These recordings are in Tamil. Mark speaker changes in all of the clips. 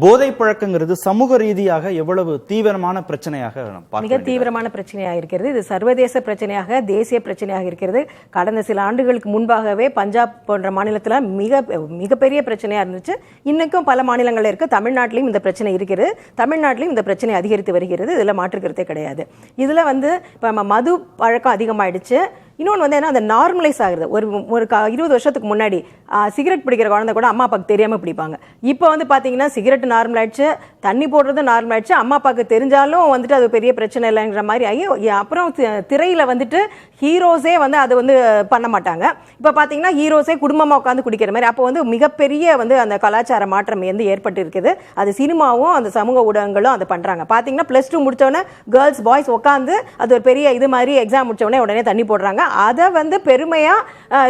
Speaker 1: போதை பழக்கங்கிறது சமூக ரீதியாக எவ்வளவு தீவிரமான பிரச்சனையாக
Speaker 2: மிக தீவிரமான பிரச்சனையாக இருக்கிறது. இது சர்வதேச பிரச்சனையாக, தேசிய பிரச்சனையாக இருக்கிறது. கடந்த சில ஆண்டுகளுக்கு முன்பாகவே பஞ்சாப் போன்ற மாநிலத்தில் மிகப்பெரிய பிரச்சனையா இருந்துச்சு. இன்னைக்கும் பல மாநிலங்கள் இருக்கு. தமிழ்நாட்டிலும் இந்த பிரச்சனை இருக்கிறது. தமிழ்நாட்டிலும் இந்த பிரச்சனை அதிகரித்து வருகிறது. இதுல மாற்றுக்கிறதே கிடையாது. இதுல இப்ப மது பழக்கம் அதிகமாயிடுச்சு. இன்னொன்று என்ன, அந்த நார்மலைஸ் ஆகுது. ஒரு 20 வருஷத்துக்கு முன்னாடி சிகரெட் பிடிக்கிற குழந்தை கூட அம்மா அப்பாவுக்கு தெரியாம பிடிப்பாங்க. இப்போ பார்த்தீங்கன்னா சிகரெட் நார்மல் ஆயிடுச்சு, தண்ணி போடுறது நார்மல் ஆயிடுச்சு. அம்மா அப்பாவுக்கு தெரிஞ்சாலும் அது பெரிய பிரச்சனை இல்லைங்கிற மாதிரி ஆகி, அப்புறம் திரையில ஹீரோஸே அது பண்ண மாட்டாங்க. இப்போ பார்த்தீங்கன்னா ஹீரோஸே குடும்பமா உட்காந்து குடிக்கிற மாதிரி. அப்போ மிகப்பெரிய அந்த கலாச்சார மாற்றம் ஏற்பட்டு இருக்குது. அது சினிமாவும் அந்த சமூக ஊடகங்களும் அதை பண்றாங்க. பார்த்தீங்கன்னா +2 முடிச்சோடனே கேர்ள்ஸ் பாய்ஸ் உட்காந்து அது ஒரு பெரிய இது மாதிரி எக்ஸாம் முடிச்சோடனே உடனே தண்ணி போடுறாங்க. அதை பெருமையா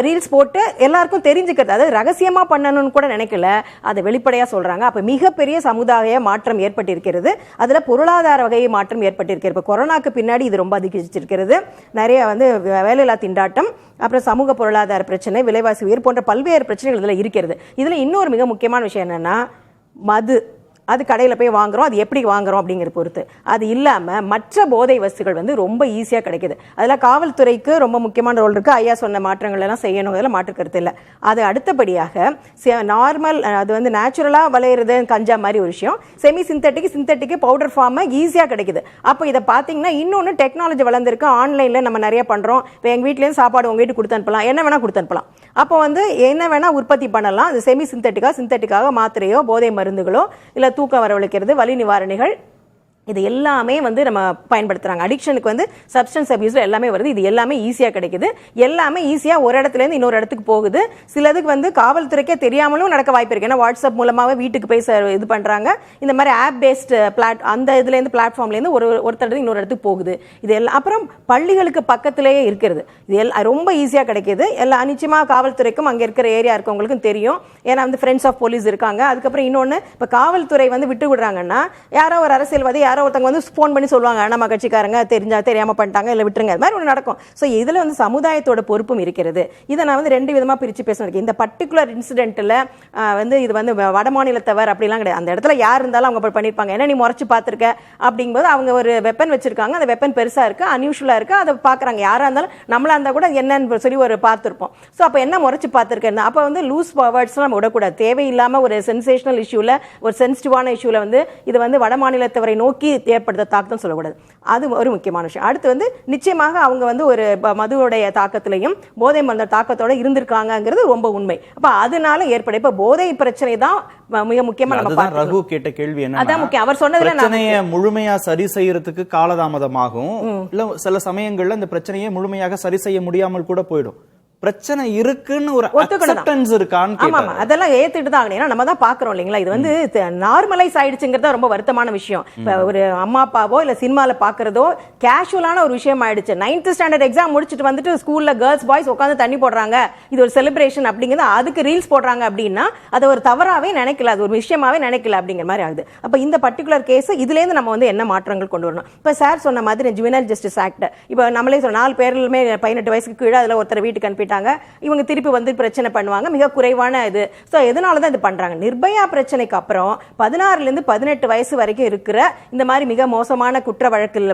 Speaker 2: ரீல்ஸ் போட்டு எல்லாருக்கும் தெரிஞ்சுக்கிறது. அதாவது ரகசியமா பண்ணணும்னு கூட நினைக்கல, அதை வெளிப்படையா சொல்றாங்க. அப்ப மிகப்பெரிய சமுதாய மாற்றம் ஏற்பட்டிருக்கிறது. அதுல பொருளாதார வகை மாற்றம் ஏற்பட்டிருக்கிறது. கொரோனாக்கு பின்னாடி இது ரொம்ப அதிகரிச்சிருக்கிறது. நிறைய வேலையில்லா திண்டாட்டம், அப்புறம் சமூக பொருளாதார பிரச்சனை, விலைவாசி உயர் போன்ற பல்வேறு பிரச்சனைகள் இதுல இருக்கிறது. இதுல இன்னொரு மிக முக்கியமான விஷயம் என்னன்னா, மது அது கடையில் போய் வாங்குறோம், அது எப்படி வாங்குறோம் அப்படிங்கிறது பொறுத்து. அது இல்லாம மற்ற போதை வஸ்துகள் ரொம்ப ஈஸியா கிடைக்குது. அதுல காவல்துறைக்கு ரொம்ப முக்கியமான ரோல் இருக்கு. ஐயா சொன்ன மாற்றங்கள் எல்லாம் செய்யணும், அதெல்லாம் மாற்று கருத்து இல்லை. அது அடுத்தபடியாக நார்மல் அது நேச்சுரலா விளையிறது கஞ்சா மாதிரி ஒரு விஷயம். செமி சிந்தட்டிக் பவுடர் ஃபார்ம் ஈஸியா கிடைக்குது. அப்போ இதை பாத்தீங்கன்னா இன்னொன்னு டெக்னாலஜி வளர்ந்துருக்கு. ஆன்லைன்ல நம்ம நிறைய பண்றோம். இப்போ எங்க வீட்லயும் சாப்பாடு உங்க வீட்டுக்கு கொடுத்து அனுப்பலாம், என்ன வேணா கொடுத்து அனுப்பலாம். அப்போ என்ன வேணா உற்பத்தி பண்ணலாம். அது செமி சிந்தட்டிக்காக மாத்திரையோ போதை மருந்துகளோ இல்ல தூக்கம் வரவழைக்கிறது, வலி நிவாரணிகள், இது எல்லாமே நம்ம பயன்படுத்துறாங்க. அடிக்ஷனுக்கு சப்ஸ்டன்ஸ் அபியூஸ்ல எல்லாமே வருது. இது எல்லாமே ஈஸியா கிடைக்குது. எல்லாமே ஈஸியா ஒரு இடத்துல இருந்து இன்னொரு இடத்துக்கு போகுது. சிலதுக்கு காவல்துறைக்கே தெரியாமலும் நடக்க வாய்ப்பு இருக்கு. ஏன்னா வாட்ஸ்அப் மூலமாவே வீட்டுக்கு போய் இது பண்றாங்க. இந்த மாதிரி ஆப் பேஸ்ட் அந்த இதுல இருந்து பிளாட்ஃபார்ம்ல இருந்து ஒருத்தர் இன்னொரு இடத்துக்கு போகுது. இது எல்லாம் அப்புறம் பள்ளிகளுக்கு பக்கத்திலேயே இருக்கிறது. இது ரொம்ப ஈஸியா கிடைக்குது. எல்லாம் நிச்சயமா காவல்துறைக்கும் அங்க இருக்கிற ஏரியா இருக்கவங்களுக்கும் தெரியும். ஏன்னா ஃப்ரெண்ட்ஸ் ஆஃப் போலீஸ் இருக்காங்க. அதுக்கப்புறம் இன்னொன்னு, இப்ப காவல்துறை விட்டு விடுறாங்கன்னா, யாரோ ஒரு அரசியல்வாதி யாரோ ஒருத்தவங்க ஃபோன் பண்ணி சொல்லுவாங்க, நம்ம கட்சிக்காரங்க தெரியாம பண்ணிட்டாங்க, இல்ல விட்டுருங்க, அது மாதிரி ஒன்று நடக்கும். ஸோ இதுல சமுதாயத்தோட பொறுப்பும் இருக்கிறது. இதை நான் 2 விதமா பிரிச்சு பேசுறேன். இந்த பர்டிகுலர் இன்சிடென்ட்ல இது வட மாநிலத்தவர் அப்படிலாம் கிடையாது. அந்த இடத்துல யார் இருந்தாலும் அவங்க பண்ணிருப்பாங்க. என்ன நீ முறைச்சு பார்த்திருக்க அப்படிங்கும்போது அவங்க ஒரு வெப்பன் வச்சிருக்காங்க. அந்த வெப்பன் பெருசா இருக்கு, அன்யூஷுவலா இருக்கு, அதை பாக்குறாங்க. யாரா இருந்தாலும் நம்மளா இருந்தா கூட என்னன்னு சொல்லி ஒரு பார்த்திருப்போம். ஸோ அப்ப என்ன முறைச்சு பார்த்திருக்கேன். அப்ப லூஸ் வேர்ட்ஸ் நம்ம விடக்கூடாது. தேவையில்லாம ஒரு சென்சேஷனல் இஷ்யூல, ஒரு சென்சிட்டிவான இஷ்யூல இது வட மாநிலத்தவரை நோக்கி ஏற்படுத்த தாக்கம் சொல்லக்கூடாது. அது ஒரு முக்கியமான விஷயம். அடுத்து நிச்சயமாக அவங்க ஒரு மதுவுடைய தாக்கத்திலையும் போதை மருந்து தாக்கத்தோட இருந்திருக்காங்கிறது ரொம்ப உண்மை. அப்ப அதனால ஏற்பட இப்ப போதை பிரச்சனை தான் மிக முக்கியமா நம்ம பார்க்கணும். ரகு கேட்ட கேள்வி என்ன, அதான் முக்கியம். அவர் சொன்னதுல பிரச்சனையை முழுமையா சரி செய்யறதுக்கு காலதாமதமாகும், இல்ல சில சமயங்கள்ல இந்த பிரச்சனையை முழுமையாக சரி செய்ய முடியாமல் கூட போயிடும். பிரச்சனை இருக்குன்னு ஒரு அக்செப்டன்ஸ் இருக்கான்னு. ஆமா, அதெல்லாம் ஏத்துட்டு தான் ஆகணும். ஏன்னா நம்ம தான் பாக்குறோம் இல்லைங்களா, இது நார்மலைஸ் ஆயிடுச்சுங்கிறத ரொம்ப வருத்தமான விஷயம். இப்ப ஒரு அம்மா அப்பாவோ இல்ல சினிமால பாக்குறதோ கேஷுவலான ஒரு விஷயம் ஆயிடுச்சு. 9th ஸ்டாண்டர்ட் எக்ஸாம் முடிச்சுட்டு ஸ்கூல்ல கேர்ள்ஸ் பாய்ஸ் உட்காந்து தண்ணி போடுறாங்க, இது ஒரு செலிப்ரேஷன் அப்படிங்கிறது, அதுக்கு ரீல்ஸ் போடுறாங்க அப்படின்னா அதை ஒரு தவறாவே நினைக்கல, அது ஒரு விஷயமாவே நினைக்கல அப்படிங்கிற மாதிரி ஆகுது. அப்ப இந்த பர்டிகுலர் கேஸ் இதுல இருந்து நம்ம என்ன மாற்றங்கள் கொண்டு வரணும். இப்ப சார் சொன்ன மாதிரி ஜுவெனல் ஜஸ்டிஸ் ஆக்ட், இப்ப நம்மளே 4 பேருமே 18 வயசுக்கு கீழே அதுல ஒருத்தர் வீட்டுக்கு அனுப்பிட்டு இவங்க திருப்பி பிரச்சனை பண்ணுவாங்க. மிக குறைவான இது. சோ எதனாலதான் இது பண்றாங்க, நிர்பயா பிரச்சனைக்கு அப்புறம் 16 இருந்து 18 வயசு வரைக்கும் இருக்கிற இந்த மாதிரி மிக மோசமான குற்ற வழக்கில்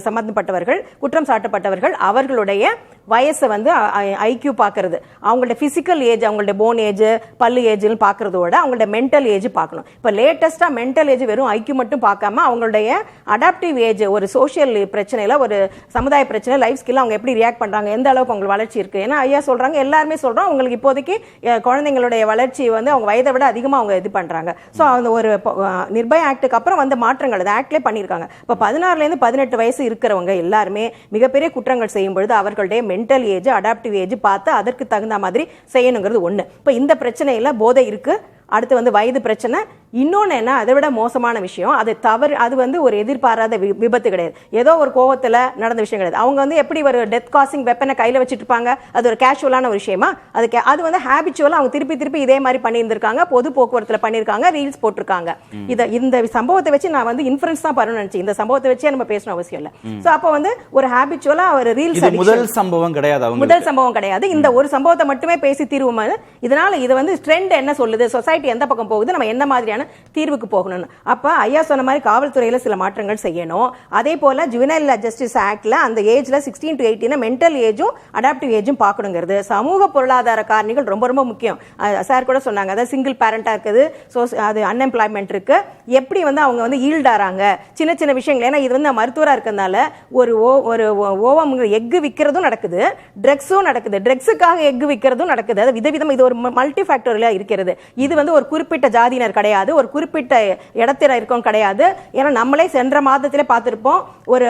Speaker 2: சம்பந்தப்பட்டவர்கள், குற்றம் சாட்டப்பட்டவர்கள், அவர்களுடைய வயசை ஐக்யூ பாக்குறது, அவங்களோட பிசிக்கல் ஏஜ், அவங்களோட போன் ஏஜ், பல்லு ஏஜ் பாக்குறதோட அவங்களோட மென்டல் ஏஜ் பார்க்கணும். இப்ப லேட்டஸ்டா மென்டல் ஏஜ் வெறும் ஐக்யூ மட்டும் பார்க்காம அவங்களுடைய அடாப்டிவ் ஏஜ், ஒரு சோசியல் பிரச்சனையில, ஒரு சமுதாய பிரச்சனை, லைஃப் ஸ்கில் அவங்க எப்படி ரியாக்ட் பண்றாங்க, எந்த அளவுக்கு அவங்க வளர்ச்சி இருக்கு. ஏன்னா ஐயா சொல்றாங்க, எல்லாருமே சொல்றோம், உங்களுக்கு இப்போதைக்கு குழந்தைங்களுடைய வளர்ச்சி அவங்க வயதை விட அதிகமா அவங்க இது பண்றாங்க. சோ அந்த ஒரு நிர்பயா ஆக்டுக்கு அப்புறம் மாற்றங்கள் அது ஆக்ட்லேயே பண்ணிருக்காங்க. இப்ப 16 இருந்து 18 வயசு இருக்கிறவங்க எல்லாருமே மிகப்பெரிய குற்றங்கள் செய்யும் பொழுது அவர்களுடைய மென்டல் ஏஜ், அடாப்டிவ் ஏஜ் பார்த்து அதற்கு தகுந்த மாதிரி செய்யணுங்கிறது ஒண்ணு. இப்ப இந்த பிரச்சனையில போதை இருக்கு, அடுத்து வயது பிரச்சனை, இன்னொன்னு என்ன அதை விட மோசமான விஷயம், அது தவறு, அது ஒரு எதிர்பாராத விபத்து கிடையாது, ஏதோ ஒரு கோவத்துல நடந்த விஷயம் கிடையாது. அவங்க எப்படி ஒரு டெத் காசிங் வெப்பனை கையில வச்சுட்டு இருப்பாங்க, அது ஒரு கேஷுவலான ஒரு விஷயமா, அது ஹேபிச்சுவலா அவங்க திருப்பி இதே மாதிரி பண்ணியிருந்திருக்காங்க, பொது போக்குவரத்துல பண்ணிருக்காங்க, ரீல்ஸ் போட்டிருக்காங்க. இந்த சம்பவத்தை வச்சு நான் இன்ஃபரன்ஸ் தான் பண்ணணும்னு நினைச்சேன். இந்த சம்பவத்தை வச்சே நம்ம பேசணும் அவசியம் இல்ல. சோ அப்ப ஒரு ஹேபிச்சுவலா ஒரு ரீல்ஸ் முதல் சம்பவம் கிடையாது, இந்த ஒரு சம்பவத்தை மட்டுமே பேசி தீர்வுமா. இதனால இது ட்ரெண்ட் என்ன சொல்லுது, சொசைட்டி சொசைட்டி எந்த பக்கம் போகுது, நம்ம என்ன மாதிரியான தீர்வுக்கு போகணும். அப்ப ஐயா சொன்ன மாதிரி காவல்துறையில சில மாற்றங்கள் செய்யணும். அதே போல ஜுவனைல் ஜஸ்டிஸ் ஆக்ட்ல அந்த ஏஜ்ல 16 to 18 மென்டல் ஏஜும் அடாப்டிவ் ஏஜும் பார்க்கணுங்கிறது. சமூக பொருளாதார காரணிகள் ரொம்ப ரொம்ப முக்கியம். சார் கூட சொன்னாங்க, அதாவது சிங்கிள் பேரண்டா இருக்குது, அது அன்எம்ப்ளாய்மெண்ட் இருக்கு, எப்படி வந்து அவங்க வந்து ஈல்டாராங்க சின்ன சின்ன விஷயங்கள். ஏன்னா இது வந்து மருத்துவராக இருக்கிறதுனால ஒரு ஓவம் எக்கு விற்கிறதும் நடக்குது, ட்ரக்ஸும் நடக்குது, ட்ரக்ஸுக்காக எக்கு விற்கிறதும் நடக்குது. அது விதவிதம், இது ஒரு மல்டி ஃபேக்டோரியலா இருக்கிறது. இது வந்து ஒரு குறிப்பிட்ட ஜாதியினர் கிடையாது, ஒரு குறிப்பிட்ட இடத்துல இருக்கவும் கிடையாது. ஏன்னா நம்மளே சென்ற மாதத்திலே பார்த்திருப்போம், ஒரு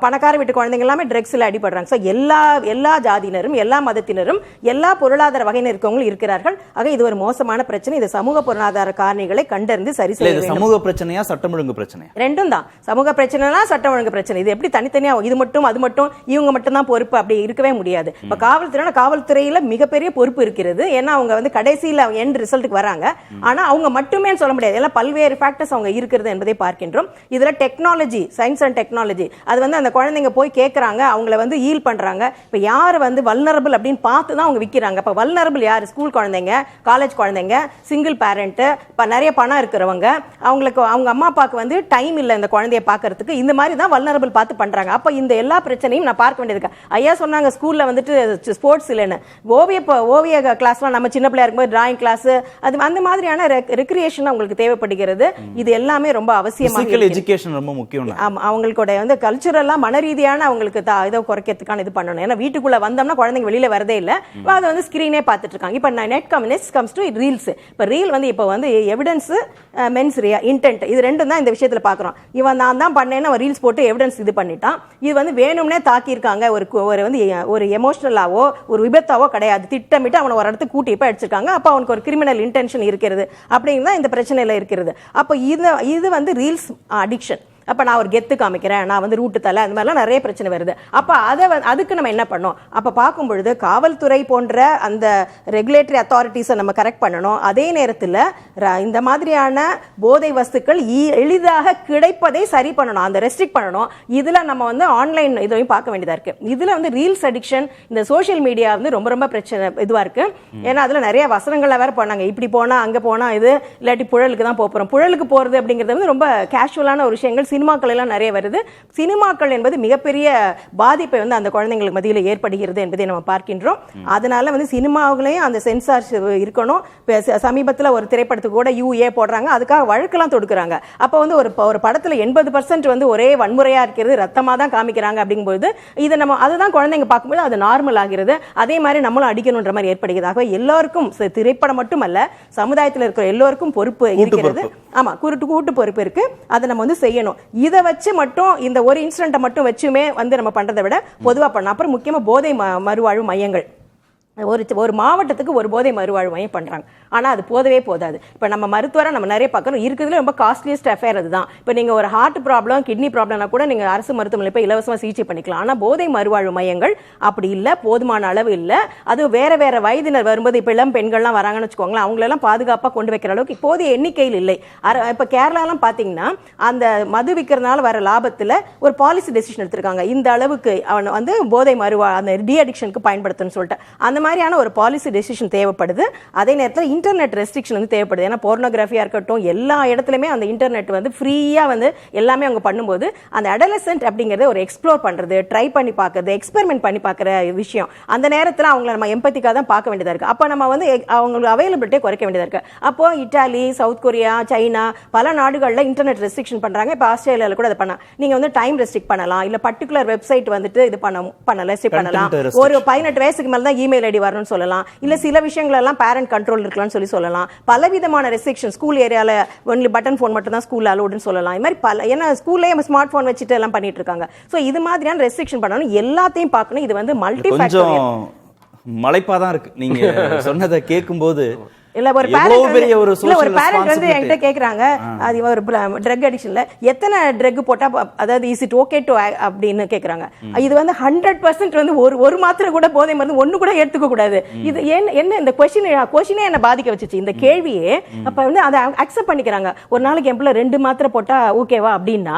Speaker 2: பணக்கார வீட்டு குழந்தைங்க எல்லாமே ட்ரக்ஸ்ல அடிபடுறாங்க. ஸோ எல்லா ஜாதியினரும், எல்லா மதத்தினரும், எல்லா பொருளாதார வகையினர் இருக்கவங்களும் இருக்கிறார்கள். ஆக இது ஒரு மோசமான பிரச்சனை. இது சமூக பொருளாதார காரணிகளை கண்டறிந்து சரி செய்ய வேண்டும்.
Speaker 1: சமூக பிரச்சனையா சட்டம் ஒழுங்கு பிரச்சனையா?
Speaker 2: ரெண்டும் தான். சமூக பிரச்சனைனா சட்டம் ஒழுங்கு பிரச்சனை. இது எப்படி தனித்தனியா இது மட்டும் அது மட்டும் இவங்க மட்டும் தான் பொறுப்பு அப்படி இருக்கவே முடியாது. இப்ப காவல்துறையில மிகப்பெரிய பொறுப்பு இருக்கிறது. ஏன்னா அவங்க வந்து கடைசியில எண்ட் ரிசல்ட்டுக்கு வராங்க. ஆனா அவங்க மட்டுமே சொல்ல முடியாது, எல்லாம் பல்வேறு ஃபேக்டர்ஸ் அவங்க இருக்கிறது என்பதை பார்க்கின்றோம். இதுல டெக்னாலஜி, சயின்ஸ் அண்ட் டெக்னாலஜி, அது வந்து அந்த குழந்தைங்க போய் கேட்கறாங்க, அவங்கள வந்து ஹீல் பண்றாங்க. இப்ப யார் வந்து வல்னரபிள் அப்படின்னு பார்த்து தான் அவங்க விற்கிறாங்க. இப்ப வல்னரபிள் யார்? ஸ்கூல் குழந்தைங்க, காலேஜ் குழந்தைங்க, சிங்கிள் பேரண்ட், நிறைய பணம் இருக்கிறவங்க, அவங்களுக்கு அவங்க அம்மா அப்பாவுக்கு வந்து டைம் இல்லை இந்த குழந்தைய பார்க்கறதுக்கு. இந்த மாதிரி தான் வல்னரபிள் பார்த்து பண்றாங்க. அப்ப இந்த எல்லா பிரச்சனையும் நான் பார்க்க வேண்டியது. ஐயா சொன்னாங்க ஸ்கூல்ல வந்துட்டு ஸ்போர்ட்ஸ் இல்லைன்னு. ஓவிய கிளாஸ்லாம் நம்ம சின்ன பிள்ளையா இருக்கும்போது டிராயிங் கிளாஸ், அது அந்த மாதிரியான ரெக்ரியேஷன் அவங்களுக்கு தேவைப்படுகிறது. இது எல்லாமே ரொம்ப அவசியமாக
Speaker 1: எஜுகேஷன் ரொம்ப முக்கியம்.
Speaker 2: அவங்களோட வந்து கல்ச்சுரலா மன ரீதியான அவங்களுக்கு இதை குறைக்கிறதுக்கான இது பண்ணணும். ஏன்னா வீட்டுக்குள்ள வந்தோம்னா குழந்தைங்க வெளியில வரதே இல்லை, அதை வந்து ஸ்கிரீனே பார்த்துட்டு இருக்காங்க. இப்ப நெட் கம்ஸ் டு ரீல்ஸ். இப்ப ரீல் வந்து இப்ப வந்து எவிடன்ஸ், மென்ஸ் இன்டென்ட், இது ரெண்டும் தான் இந்த விஷயத்துல பாக்குறோம். இவன் நான் தான் பண்ணேன்னு ஒரு ரீல்ஸ் போட்டு எவிடன்ஸ் இது பண்ணிட்டான். இது வந்து வேணும்னே தாக்கியிருக்காங்க. ஒரு எமோஷனலாவோ ஒரு விபத்தாவோ கிடையாது, திட்டமிட்டு அவனை ஒரு இடத்துக்கு கூட்டி போய் அடிச்சிருக்காங்க. அப்ப அவனுக்கு ஒரு கிரிமினல் இன்டென்ஷன் இருக்கிறது அப்படிங்கிறதா இந்த பிரச்சனையில இருக்கிறது. அப்ப இது வந்து ரீல்ஸ் அடிக்ஷன். அப்ப நான் ஒரு கெத்து காமிக்கிறேன், நான் வந்து ரூட்டு தலை, அந்த மாதிரிலாம் நிறைய பிரச்சனை வருது. அப்ப அதுக்கு நம்ம என்ன பண்ணோம்? அப்ப பார்க்கும் பொழுது காவல்துறை போன்ற அந்த ரெகுலேட்டரி அத்தாரிட்டிஸை நம்ம கரெக்ட் பண்ணணும். அதே நேரத்தில் இந்த மாதிரியான போதை வஸ்துக்கள் எளிதாக கிடைப்பதை சரி பண்ணணும், அந்த ரெஸ்ட்ரிக்ட் பண்ணணும். இதுல நம்ம வந்து ஆன்லைன் இதையும் பார்க்க வேண்டியதா இருக்கு. இதுல வந்து ரீல்ஸ் அடிக்ஷன், இந்த சோஷியல் மீடியா வந்து ரொம்ப ரொம்ப பிரச்சனை இதுவா இருக்கு. ஏன்னா அதுல நிறைய வசனங்களை வேற பண்ணாங்க, இப்படி போனா அங்க போனா இது, இல்லாட்டி புழலுக்கு தான் போறோம். புழலுக்கு போறது அப்படிங்கிறது வந்து ரொம்ப கேஷுவலான ஒரு விஷயங்கள். சினிமாக்கள் எல்லாம் நிறைய வருது. சினிமாக்கள் என்பது மிகப்பெரிய பாதிப்பை வந்து அந்த குழந்தைங்களுக்கு மத்தியில் ஏற்படுகிறது என்பதை நம்ம பார்க்கின்றோம். அதனால வந்து சினிமாவிலையும் அந்த சென்சார்ஷிப் இருக்கணும். சமீபத்தில் ஒரு திரைப்படத்துக்கு கூட UA போடுறாங்க, அதுக்காக வழக்கெல்லாம் தொடுக்கிறாங்க. அப்போ வந்து ஒரு படத்துல 80% வந்து ஒரே வன்முறையா இருக்கிறது, ரத்தமா தான் காமிக்கிறாங்க. அப்படிங்கும்போது இதை நம்ம அதுதான் குழந்தைங்க பார்க்கும்போது அது நார்மல் ஆகிறது. அதே மாதிரி நம்மளும் அடிக்கணுன்ற மாதிரி ஏற்படுகிறது. எல்லாருக்கும் திரைப்படம் மட்டுமல்ல, சமுதாயத்தில் இருக்கிற எல்லோருக்கும் பொறுப்பு இருக்கிறது. ஆமா, கூட்டு பொறுப்பு இருக்கு. அதை நம்ம வந்து செய்யணும். இதை வச்சு மட்டும் இந்த ஒரு இன்சிடென்ட்டை மட்டும் வச்சுமே வந்து நம்ம பண்றதை விட பொதுவா பண்ணணும். அப்புறம் முக்கியமா போதை மறுவாழ்வு மையங்கள். ஒரு மாவட்டத்துக்கு ஒரு போதை மறுவாழ்வு மையம் பண்றாங்க. ஆனா அது போதவே போதாது. இப்ப நம்ம மருத்துவரை நம்ம நிறைய பார்க்கறோம், இருக்கிறதுல ரொம்ப காஸ்ட்லியஸ்ட் அஃபேர் அதுதான். இப்ப நீங்க ஒரு ஹார்ட் ப்ராப்ளம், கிட்னி ப்ராப்ளம்னா கூட நீங்க அரசு மருத்துவமனையில் போய் இலவசமா சிகிச்சை பண்ணிக்கலாம். ஆனா போதை மறுவாழ்வு மையங்கள் அப்படி இல்ல, போதுமான அளவு இல்ல. அது வேற வயதினர் வரும்போது, இப்ப இளம் பெண்கள்லாம் வராங்கன்னு வச்சுக்கோங்களேன், அவங்களெல்லாம் பாதுகாப்பா கொண்டு வைக்கிற அளவுக்கு போதிய எண்ணிக்கையில் இல்லை. இப்ப கேரளாலாம் பாத்தீங்கன்னா அந்த மது விற்கிறதுனால வர லாபத்துல ஒரு பாலிசி டெசிஷன் எடுத்திருக்காங்க, இந்த அளவுக்கு அவன் வந்து போதை அந்த டி அடிக்ஷனுக்கு பயன்படுத்தணும்னு சொல்லிட்டு. அந்த மாதிரியான ஒரு பாலிசி டெசிஷன் தேவைப்படுது. அதே நேரத்தில் இன்டர்நெட் ரெஸ்ட்ரிக்ஷன் வந்து தேவைப்படுது. ஏன்னா போர்னோகிராஃபியா இருக்கட்டும், எல்லா இடத்துலையுமே அந்த இன்டர்நெட் வந்து ஃப்ரீயா வந்து எல்லாமே அவங்க பண்ணும்போது அந்த அடலசென்ட் அப்படிங்கறத ஒரு எக்ஸ்ப்ளோர் பண்றது, ட்ரை பண்ணி பார்க்கறது, எக்ஸ்பெரிமெண்ட் பண்ணி பார்க்குற விஷயம். அந்த நேரத்தில் அவங்களை நம்ம எம்பத்திக்காக தான் பார்க்க வேண்டியதா இருக்கு. அப்போ நம்ம வந்து அவங்களுக்கு அவைலபிலிட்டியை குறைக்க வேண்டியதா இருக்கு. அப்போ இட்டாலி, சவுத் கொரியா, சைனா பல நாடுகளில் இன்டர்நெட் ரெஸ்ட்ரிக்ஷன் பண்றாங்க. இப்போ ஆஸ்திரேலியாவில் கூட அதை பண்ணலாம். நீங்க வந்து டைம் ரெஸ்ட்ரிக்ட் பண்ணலாம், இல்ல பர்டிகுலர் வெப்சைட் வந்துட்டு இது பண்ணலாம், ரெஸ்ட்ரிக்ட் பண்ணலாம். ஒரு 18 வயசுக்கு மேல தான் இமெயில் ஐடி வரணும்னு சொல்லலாம். இல்ல சில விஷயங்கள் எல்லாம் பேரண்ட் கண்ட்ரோல் இருக்கலாம்னு சொல்லலாம். பலவிதமான ரெஸ்ட்ரிக்ஷன், ஸ்கூல் ஏரியால ஒன்லி பட்டன் போன் மட்டும் தான் ஸ்கூல்ல அலோடுன்னு சொல்லலாம். இது மாதிரி பல, ஏன்னா ஸ்கூல்லேயே ஸ்மார்ட் போன் வச்சுட்டு எல்லாம் பண்ணிட்டு இருக்காங்க. சோ இது மாதிரியான ரெஸ்ட்ரிக்ஷன் பண்ணணும், எல்லாத்தையும் பார்க்கணும். இது வந்து மல்டி ஃபேக்டரியல்
Speaker 1: மலைப்பாதான் இருக்கு. நீங்க சொன்னதை கேட்கும்போது
Speaker 2: இல்ல ஒரு பேரண்ட் வந்து என்கிட்ட கேக்குறாங்க, அது ஒரு ட்ரக் அடிக்ஷன்ல எத்தனை ட்ரக் போட்டா, அதாவது இஸ் இட் ஓகே டு அப்படின்னு கேக்குறாங்க. இது வந்து 100% வந்து ஒரு மாத்திரை கூட போதை மருந்து ஒண்ணு கூட எடுத்துக்க கூடாது. இது என்ன இந்த கொஸ்டினே என்ன பாதிக்க வச்சுச்சு இந்த கேள்வியே. அப்ப வந்து அதை அக்செப்ட் பண்ணிக்கிறாங்க. ஒரு நாளைக்கு என் பிள்ளை 2 மாத்திரை போட்டா ஓகேவா அப்படின்னா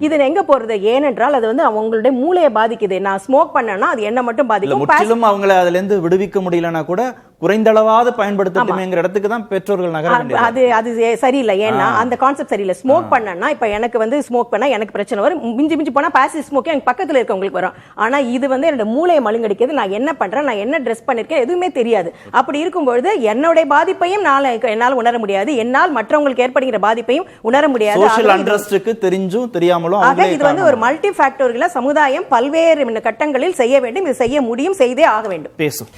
Speaker 2: இது எங்க போறது? ஏனென்றால் அது வந்து அவங்களுடைய மூளையை பாதிக்குது. நான் ஸ்மோக் பண்ணேன்னா அது என்ன மட்டும் பாதிக்கும்.
Speaker 1: முற்றிலும் அவங்களை அதுல இருந்து விடுவிக்க முடியலன்னா கூட குறைந்தளவாவது பயன்படுத்தட்டுமேங்கிற இடத்துக்கு தான் பெற்றோர்கள் நகர வேண்டியது.
Speaker 2: அது சரியில்லை. ஏன்னா அந்த கான்செப்ட் சரியில்லை. ஸ்மோக் பண்ணனா இப்ப எனக்கு வந்து ஸ்மோக் பண்ணா எனக்கு பிரச்சனை வரும். மிஞ்சி மிஞ்சி போனா பாசிவ் ஸ்மோக் எனக்கு பக்கத்துல இருக்கவங்களுக்கு வரும். ஆனா இது வந்து என்னோட மூளையை மழுங்கடிக்கிறது. நான் என்ன பண்றேன், நான் என்ன ட்ரெஸ் பண்ணிருக்கேன் எதுவுமே தெரியாது. அப்படி இருக்கும்பொழுது என்னுடைய பாதிப்பையும் என்னால் உணர முடியாது, என்னால் மற்றவங்களுக்கு ஏற்படுகிற பாதிப்பையும் உணர முடியாது.
Speaker 1: சோஷியல் அண்டர்ஸ்டுக்கு தெரிஞ்சும் தெரியாமலும்
Speaker 2: இது வந்து ஒரு மல்டி ஃபேக்டோரியலா சமுதாயம் பல்வேறு கட்டங்களில் செய்ய வேண்டும். இது செய்ய முடியும், செய்தே ஆக வேண்டும்.
Speaker 1: பேசும்